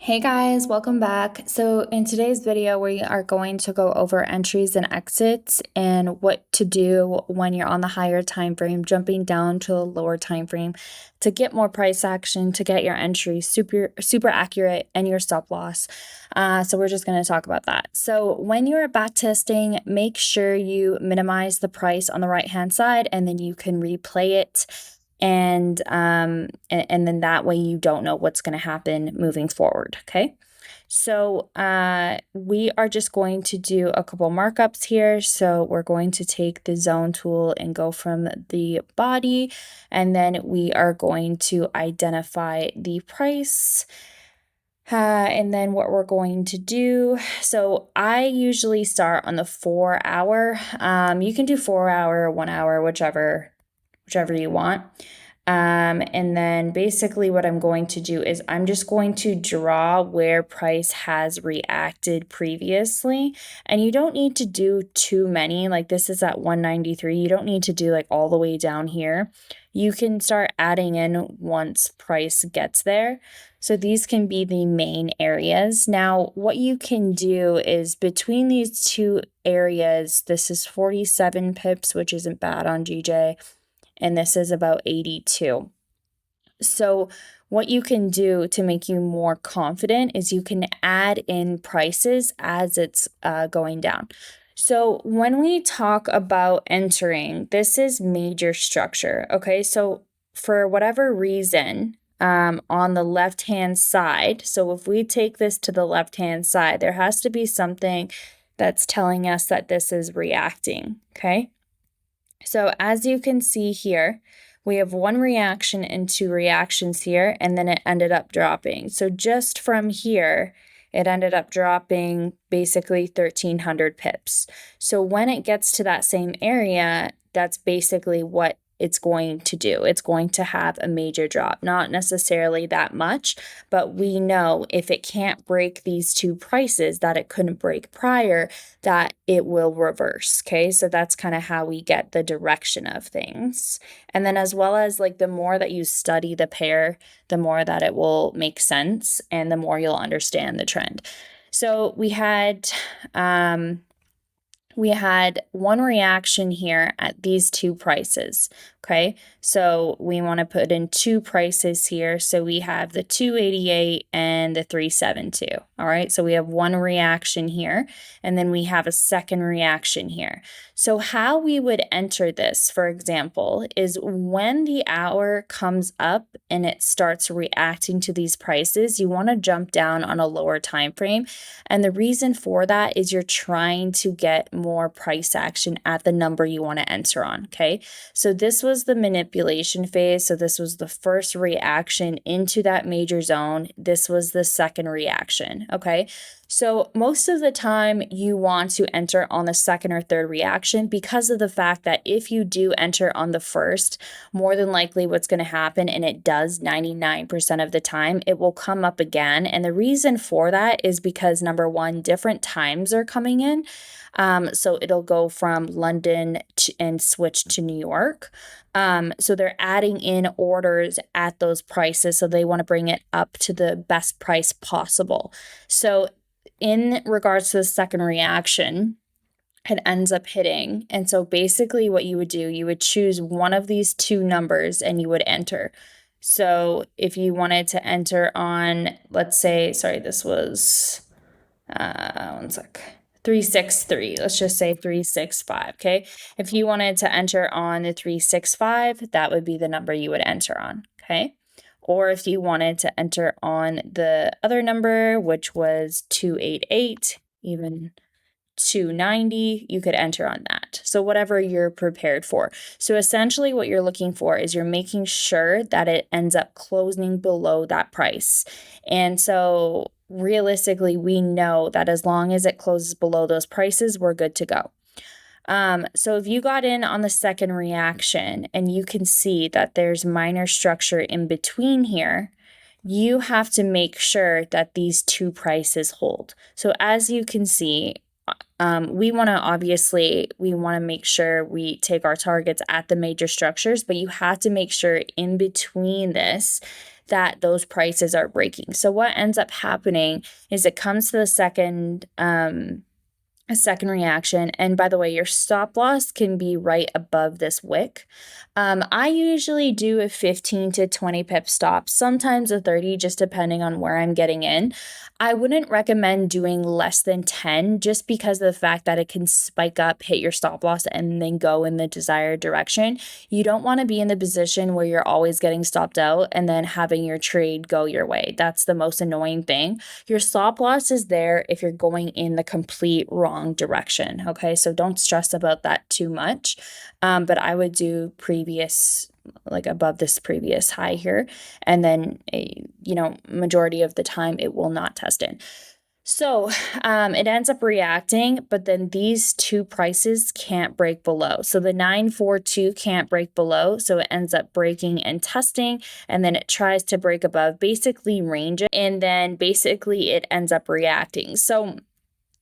Hey guys, welcome back. So in today's video, we are going to go over entries and exits and what to do when you're on the higher time frame, jumping down to a lower time frame to get more price action, to get your entry super accurate and your stop loss. So we're just going to talk about that. So when you're back testing, make sure you minimize the price on the right hand side, and then you can replay it. And then that way you don't know what's going to happen moving forward. Okay. So we are just going to do a couple markups here. So we're going to take the zone tool and go from the body, and then we are going to identify the price. And then what we're going to do, so I usually start on the 4 hour. You can do 4 hour, 1 hour, whichever you want. And then basically what I'm going to do is I'm just going to draw where price has reacted previously. And you don't need to do too many. Like this is at 193. You don't need to do like all the way down here. You can start adding in once price gets there. So these can be the main areas. Now, what you can do is between these two areas, this is 47 pips, which isn't bad on GJ, and this is about 82. So what you can do to make you more confident is you can add in prices as it's going down. So when we talk about entering, this is major structure, okay? So for whatever reason, on the left-hand side, so if we take this to the left-hand side, there has to be something that's telling us that this is reacting, okay? So as you can see here, we have one reaction and two reactions here, and then it ended up dropping. So just from here, it ended up dropping basically 1,300 pips. So when it gets to that same area, that's basically what it's going to do. It's going to have a major drop, not necessarily that much, but we know if it can't break these two prices that it couldn't break prior, that it will reverse. Okay, so that's kind of how we get the direction of things. And then as well as like the more that you study the pair, the more that it will make sense and the more you'll understand the trend. So we had one reaction here at these two prices, okay? So we want to put in two prices here. So we have the 288 and the 372, all right? So we have one reaction here, and then we have a second reaction here. So how we would enter this, for example, is when the hour comes up and it starts reacting to these prices, you want to jump down on a lower time frame. And the reason for that is you're trying to get more price action at the number you want to enter on, okay? So this was the manipulation phase. So this was the first reaction into that major zone. This was the second reaction, okay? So most of the time you want to enter on the second or third reaction because of the fact that if you do enter on the first, more than likely what's going to happen, and it does 99% of the time, it will come up again. And the reason for that is because number one, different times are coming in. So it'll go from London and switch to New York. So they're adding in orders at those prices. So they want to bring it up to the best price possible. So in regards to the second reaction, it ends up hitting. And so basically what you would do, you would choose one of these two numbers and you would enter. So if you wanted to enter on, let's say, sorry, this was, 363. Let's just say 365, okay? If you wanted to enter on the 365, that would be the number you would enter on, okay? Or if you wanted to enter on the other number, which was 288, even 290, you could enter on that. So whatever you're prepared for. So essentially what you're looking for is you're making sure that it ends up closing below that price. And so realistically, we know that as long as it closes below those prices, we're good to go. So if you got in on the second reaction and you can see that there's minor structure in between here, you have to make sure that these two prices hold. So as you can see, we want to make sure we take our targets at the major structures, but you have to make sure in between this that those prices are breaking. So what ends up happening is it comes to the second a second reaction. And by the way, your stop loss can be right above this wick. I usually do a 15 to 20 pip stop, sometimes a 30, just depending on where I'm getting in. I wouldn't recommend doing less than 10 just because of the fact that it can spike up, hit your stop loss, and then go in the desired direction. You don't want to be in the position where you're always getting stopped out and then having your trade go your way. That's the most annoying thing. Your stop loss is there if you're going in the complete wrong direction. Okay, so don't stress about that too much. But I would do previous, like above this previous high here, and then majority of the time it will not test in. So it ends up reacting, but then these two prices can't break below. So the 942 can't break below, so it ends up breaking and testing, and then it tries to break above, basically range it, and then basically it ends up reacting. So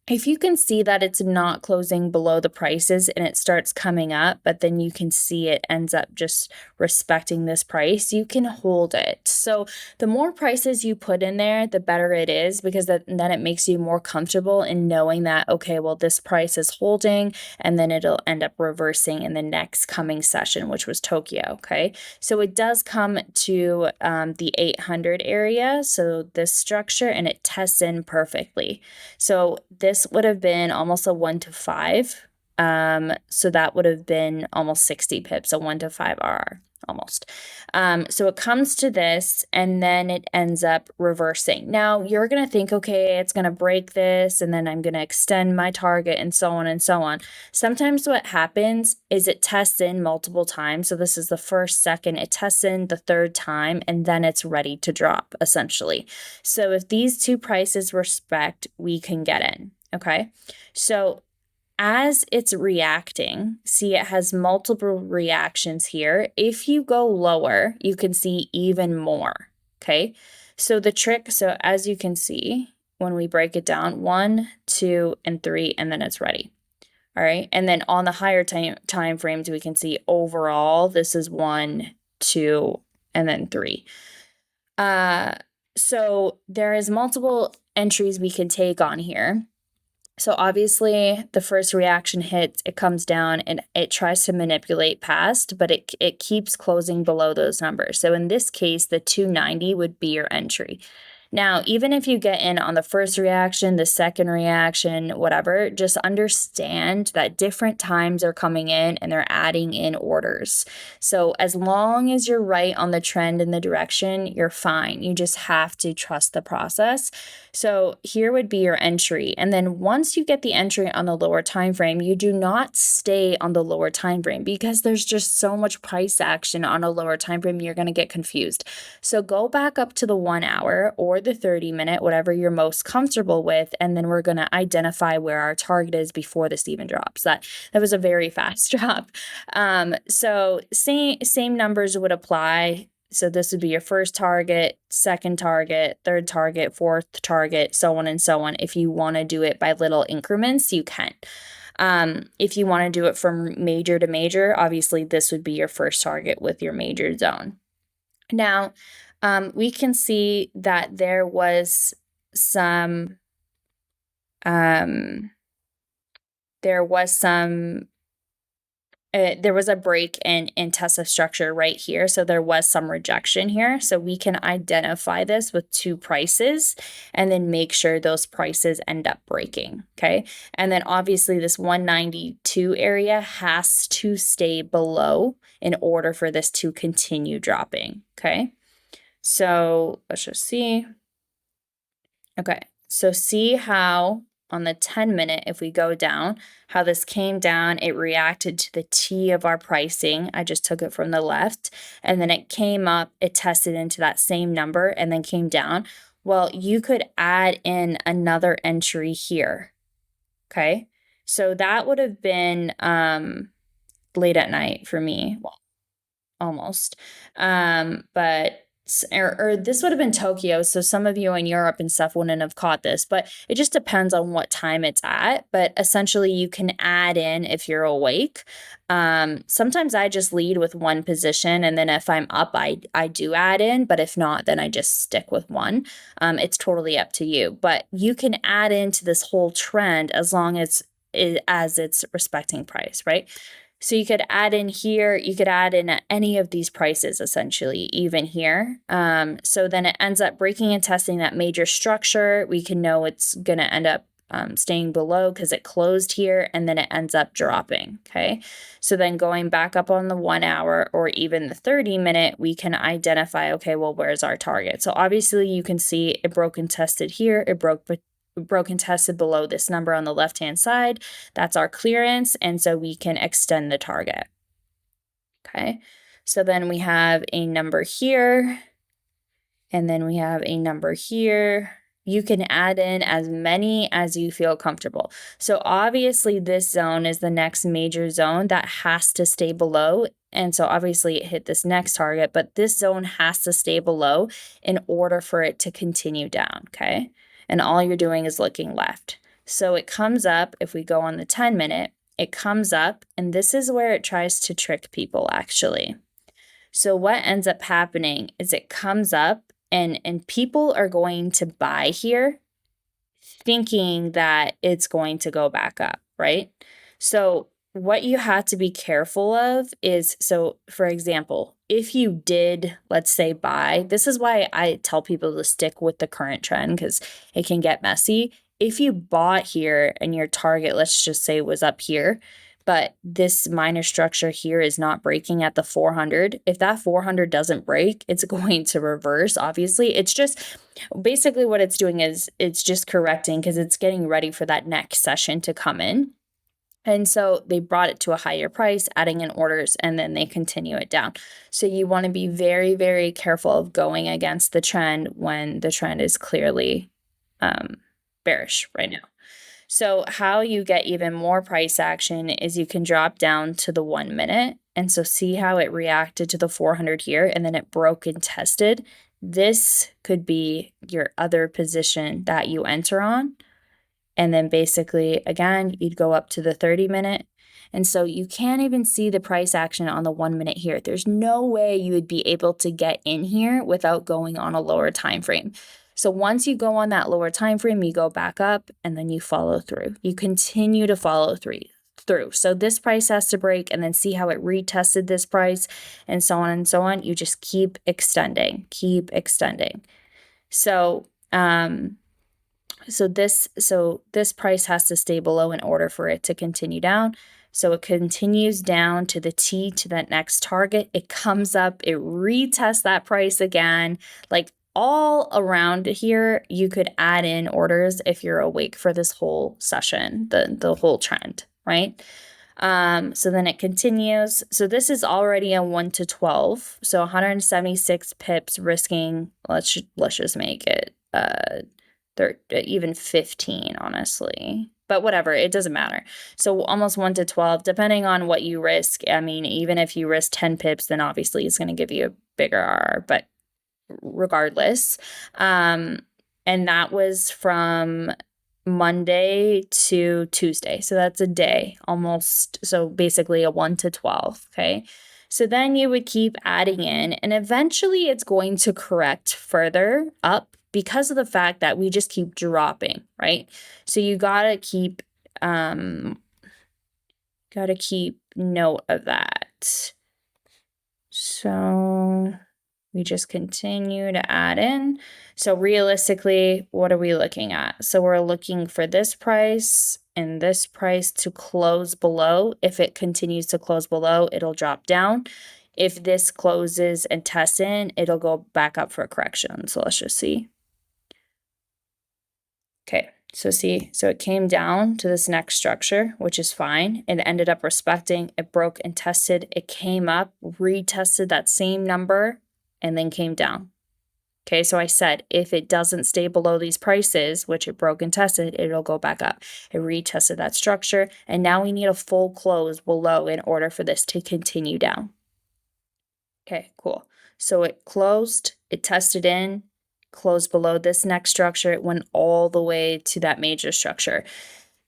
if you can see that it's not closing below the prices and it starts coming up, but then you can see it ends up just respecting this price, you can hold it. So the more prices you put in there, the better it is, because then it makes you more comfortable in knowing that, okay, well, this price is holding, and then it'll end up reversing in the next coming session, which was Tokyo. Okay, so it does come to the 800 area, so this structure, and it tests in perfectly. So this would have been almost a 1 to 5. So that would have been almost 60 pips, a 1 to 5 RR almost. So it comes to this, and then it ends up reversing. Now you're going to think, okay, it's going to break this, and then I'm going to extend my target, and so on and so on. Sometimes what happens is it tests in multiple times. So this is the first, second, it tests in the third time, and then it's ready to drop, essentially. So if these two prices respect, we can get in. Okay, so as it's reacting, see, it has multiple reactions here. If you go lower, you can see even more. Okay, so the trick, so as you can see, when we break it down, 1, 2, and 3, and then it's ready. All right, and then on the higher time frames, we can see overall, this is 1, 2, and then 3. So there is multiple entries we can take on here. So obviously the first reaction hits, it comes down and it tries to manipulate past, but it keeps closing below those numbers. So in this case, the 290 would be your entry. Now, even if you get in on the first reaction, the second reaction, whatever, just understand that different times are coming in and they're adding in orders. So as long as you're right on the trend and the direction, you're fine. You just have to trust the process. So here would be your entry. And then once you get the entry on the lower time frame, you do not stay on the lower time frame because there's just so much price action on a lower time frame, you're going to get confused. So go back up to the 1 hour or the 30-minute, whatever you're most comfortable with, and then we're going to identify where our target is before this even drops. That was a very fast drop. So same numbers would apply. So this would be your first target, second target, third target, fourth target, so on and so on. If you want to do it by little increments, you can. If you want to do it from major to major, obviously this would be your first target with your major zone. Now, we can see that there was some there was a break in Tesla structure right here. So there was some rejection here. So we can identify this with two prices and then make sure those prices end up breaking. Okay. And then obviously this 192 area has to stay below in order for this to continue dropping. Okay. So let's just see. Okay, so see how on the 10-minute, if we go down, how this came down, it reacted to the T of our pricing. I just took it from the left, and then it came up, it tested into that same number, and then came down. Well, you could add in another entry here. Okay, so that would have been late at night for me. Well, almost. But or this would have been Tokyo, so some of you in Europe and stuff wouldn't have caught this, but it just depends on what time it's at. But essentially, you can add in if you're awake. Sometimes I just lead with one position, and then if I'm up, I do add in, but if not, then I just stick with one. It's totally up to you, but you can add into this whole trend as long as it's respecting price, right? So you could add in here, you could add in any of these prices essentially, even here. So then it ends up breaking and testing that major structure. We can know it's going to end up staying below because it closed here, and then it ends up dropping, okay? So then going back up on the 1 hour or even the 30-minute, we can identify, okay, well, where's our target? So obviously you can see it broke and tested here, it broke and tested below this number on the left-hand side. That's our clearance, and so we can extend the target. Okay, so then we have a number here, and then we have a number here. You can add in as many as you feel comfortable. So obviously this zone is the next major zone that has to stay below. And so obviously it hit this next target, but this zone has to stay below in order for it to continue down, okay? And all you're doing is looking left. So it comes up, if we go on the 10-minute, it comes up, and this is where it tries to trick people actually. So what ends up happening is it comes up, and people are going to buy here thinking that it's going to go back up, right? So what you have to be careful of is, so for example, if you did, let's say, buy, this is why I tell people to stick with the current trend because it can get messy. If you bought here and your target, let's just say, was up here, but this minor structure here is not breaking at the 400. If that 400 doesn't break, it's going to reverse, obviously. It's just basically what it's doing is it's just correcting because it's getting ready for that next session to come in. And so they brought it to a higher price, adding in orders, and then they continue it down. So you want to be very, very careful of going against the trend when the trend is clearly bearish right now. So how you get even more price action is you can drop down to the 1 minute. And so see how it reacted to the 400 here, and then it broke and tested. This could be your other position that you enter on. And then basically, again, you'd go up to the 30-minute. And so you can't even see the price action on the 1 minute here. There's no way you would be able to get in here without going on a lower time frame. So once you go on that lower time frame, you go back up and then you follow through. You continue to follow through. So this price has to break, and then see how it retested this price, and so on and so on. You just keep extending, keep extending. So this price has to stay below in order for it to continue down. So it continues down to the T, to that next target. It comes up, it retests that price again. Like all around here, you could add in orders if you're awake for this whole session, the whole trend, right? So then it continues. So this is already a 1 to 12. So 176 pips risking, let's just make it even 15, honestly. But whatever, it doesn't matter. So almost 1 to 12, depending on what you risk. I mean, even if you risk 10 pips, then obviously it's going to give you a bigger RR, but regardless. And that was from Monday to Tuesday. So that's a day almost. So basically a 1 to 12. Okay. So then you would keep adding in, and eventually it's going to correct further up because of the fact that we just keep dropping, right? So you gotta keep note of that. So we just continue to add in. So realistically, what are we looking at? So we're looking for this price and this price to close below. If it continues to close below, it'll drop down. If this closes and tests in, it'll go back up for a correction. So let's just see. Okay, so see, so it came down to this next structure, which is fine. It ended up respecting, it broke and tested, it came up, retested that same number, and then came down. Okay, so I said, if it doesn't stay below these prices, which it broke and tested, it'll go back up. It retested that structure, and now we need a full close below in order for this to continue down. Okay, cool. So it closed, It tested in, closed below this next structure. It went all the way to that major structure.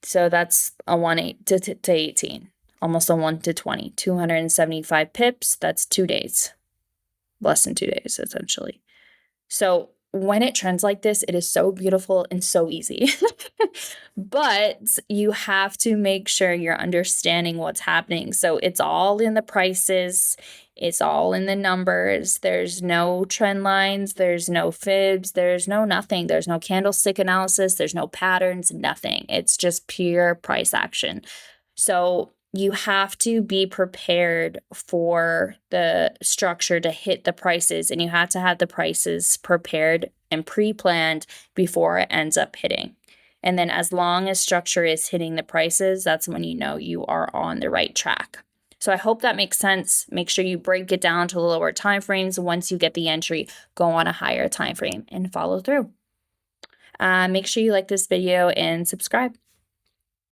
So that's a 1 to 18, almost a 1 to 20, 275 pips. That's 2 days, less than 2 days, essentially. So when it trends like this, it is so beautiful and so easy. But you have to make sure you're understanding what's happening. So it's all in the prices, it's all in the numbers. There's no trend lines, there's no fibs, there's no nothing. There's no candlestick analysis, there's no patterns, nothing. It's just pure price action. So you have to be prepared for the structure to hit the prices, and you have to have the prices prepared and pre-planned before it ends up hitting. And then as long as structure is hitting the prices, that's when you know you are on the right track. So I hope that makes sense. Make sure you break it down to the lower time frames. Once you get the entry, go on a higher time frame and follow through. Make sure you like this video and subscribe.